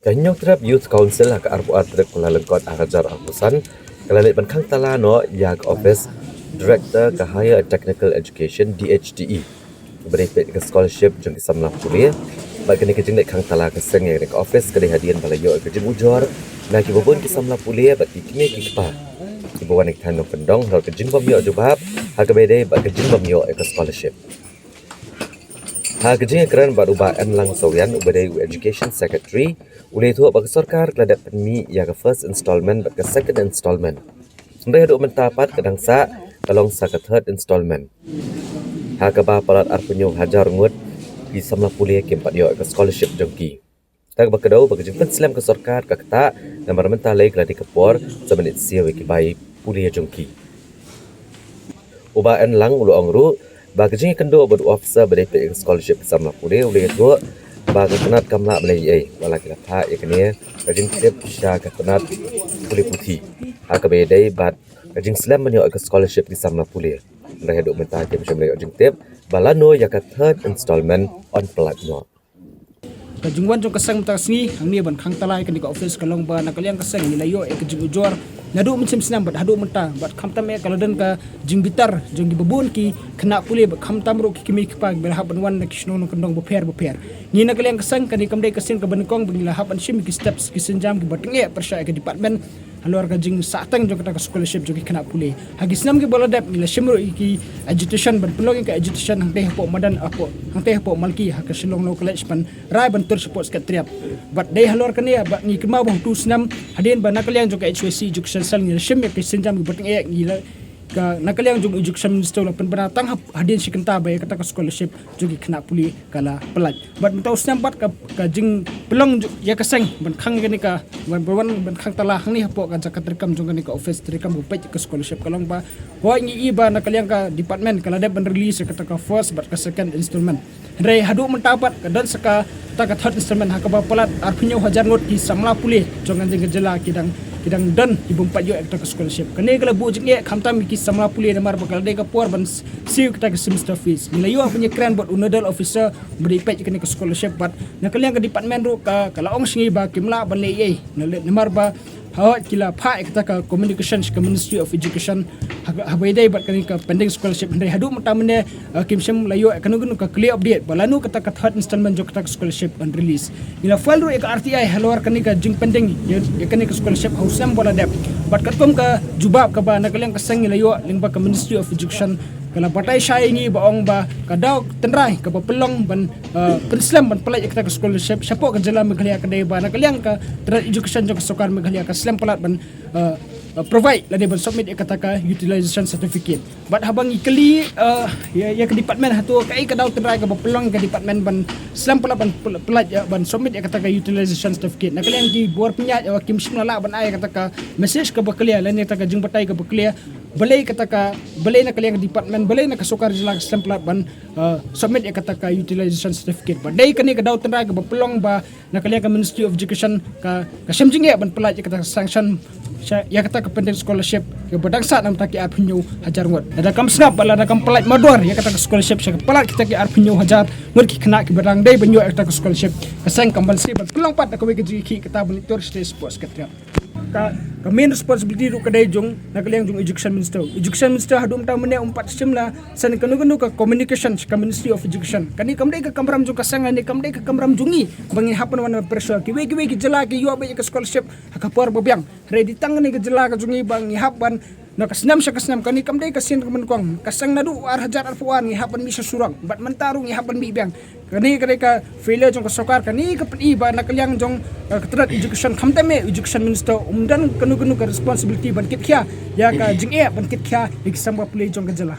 Kanyok terap Youth Council ke arbuat trip kula lengkot ajar alpusan kalalit bankang tala no yak office Director ke Higher Technical Education DHDE beripit ke scholarship jeng kisamlah kuliah bagi ni kejeng dek kang tala ke seng yang ke office ke hadian balayo ke jeng ujor na ki bobon kisamlah kuliah bagi kini ki kepa ki bawan ek tano pendong ro ke jeng bamyo jubab ha ke bede bagi jeng bamyo ke scholarship. Ha kejeng keran baru ba en lang sawian ubadai education secretary ulai tu bagi sarkar keladat penmi ya ke first installment bagi second installment. Ndai duk mentapat kadang sa kalong sa ke third installment. Ha ke ba palat arpunyo hajar ngut di samla kuliah ke 4 yo ke scholarship jengki. Tak bakadau bagi jeng penslam ke sarkar ke kata nomor mentah lai keladi kepor semenit sia ki bai kuliah jengki. Uba en lang ulu angru bagi jeng kendo bad officer beripit scholarship samla kuliah ulai tu bagi penat kamla belai wala kita tha yakni kajing tip sya ke penat kuliah putih ha ke bedai bad kajing slam menyo ke scholarship di samla kuliah ndai duk mentah ke macam lay kajing tip balano ya ke third installment on pelat no Kajungwan jong kasang ta singi ang ni ban khang talai kan di office kalong ba nakaliang kasang ni layo e kajung ujor nadu macam senam bat hadu menta bat khamtam e kaladan ka jing bitar jong di babun ki kena puli bat khamtam ro ki kimi pa berhab wan nak sno no kandong beper ni nakaliang kasang kan di kamdai kasin ka bankong bingila haban shim ki steps ki senjam ki batnge persya ke department halor ka jing satang jong kata scholarship jong ki kena puli hagi senam ki boladap mila shimro ki agitation ban pelong ka agitation hang teh po madan apo hang teh po malki ha ka silong no college pan rai ban support skat triap but dai halor kania ba ngi kema bang tu snam hadin ba nakaliang jong HWC education sal ni shim ke senjam bateng ek ngi ka nakaliang jong education minister la pen banatang hadin si kenta ba kata ka scholarship jogi kena puli kala pelaj but mentau snam bat ka jing pelong ya kaseng ban khang gani ka ban khang tala hang ni hapo ka jakat rekam jong gani ka office rekam upay ka scholarship kalong ba ho ngi iba nakaliang ka department kala de ban release kata ka first but ka second installment Rai hadu mentapat kadan saka takat third installment hakaba palat arpunyo hajar ngot ki samla puli jongan jeng jela kidang dan ibum pajo ekta scholarship kane kala bu jeng khamtam ki samla puli namar bakal de ka por ban siu kita ke semester fees nilayo punya kran buat nodal officer beri pej kane ke scholarship but nakaliang ke department ru ka kala ong singi ba kimla ban le ye namar ba hawat kila pa ekta ka communication ke Ministry of Education habai dai bat kani ka pending scholarship ndai hadu matamne kimsem layo kanu ka clear update balanu kata ka third installment jok ta scholarship and release ila file ru ek RTI halwar kani ka jing pending ya kani ka scholarship hausam bola dep bat katom ka jubab ka ba nakaliang ka sang layo lingba ka Ministry of Education kala batai syai ni baong ba kadau tenrai ka pelong ban penslam ban pelaj ekta ka scholarship siapa ka jela meghalia ka dai ba nakaliang ka third education jok sokar meghalia ka slam pelat ban provide la dia submit kata ka utilization certificate but habang ikali ya ke department hatu kai ka daw try ka pelong ka department ban slam pala ban pelaj ban submit kata ka utilization certificate nakaliang ki bor punya kim simla ban ay kata ka message ka baklia la ni kata ka jing batay ka baklia balay kata ka balay nakaliang department balay nakasukar jila slam pala ban submit kata ka utilization certificate ba day kani ka daw try ka pelong ba nakaliang ka Ministry of Education ka kasamjing ban pelaj kata sanction ya kata ke pending scholarship ke badangsa nam taki arpunyo hajar ngot ada kam snap bala ada kam pelaj mador ya kata ke scholarship sa pelat kita ke arpunyo hajar ngot ki kena ki badang dai banyo kata ke scholarship kasang kambal si bat pelang pat ka we ki kita monitor state sports ketra ka main responsibility ru kadai jong nakaliang jong education minister hadum ta mene umpat simla san kanu ka communication ka Ministry of Education kani kamdai ka kamram jong kasang ni kamdai ka kamram jongi bangi hapan wana pressure ki we ki jela ki yo ba ka scholarship ka por babyang ready tang ni ka jela ka jongi bangi hapan nakasnam sa kasnam kani kamdai kasin kamenkong kasang nadu ar hajar arfuan ngi hapan mi surang bat mentarung ngi hapan mi byang kani ka failure jong ka sokar kani ka iba nakaliang jong ka education khamtame education minister umdan kanu ka responsibility ban kit kya ya ka jing ban kit kya iksam ka play jong ka jela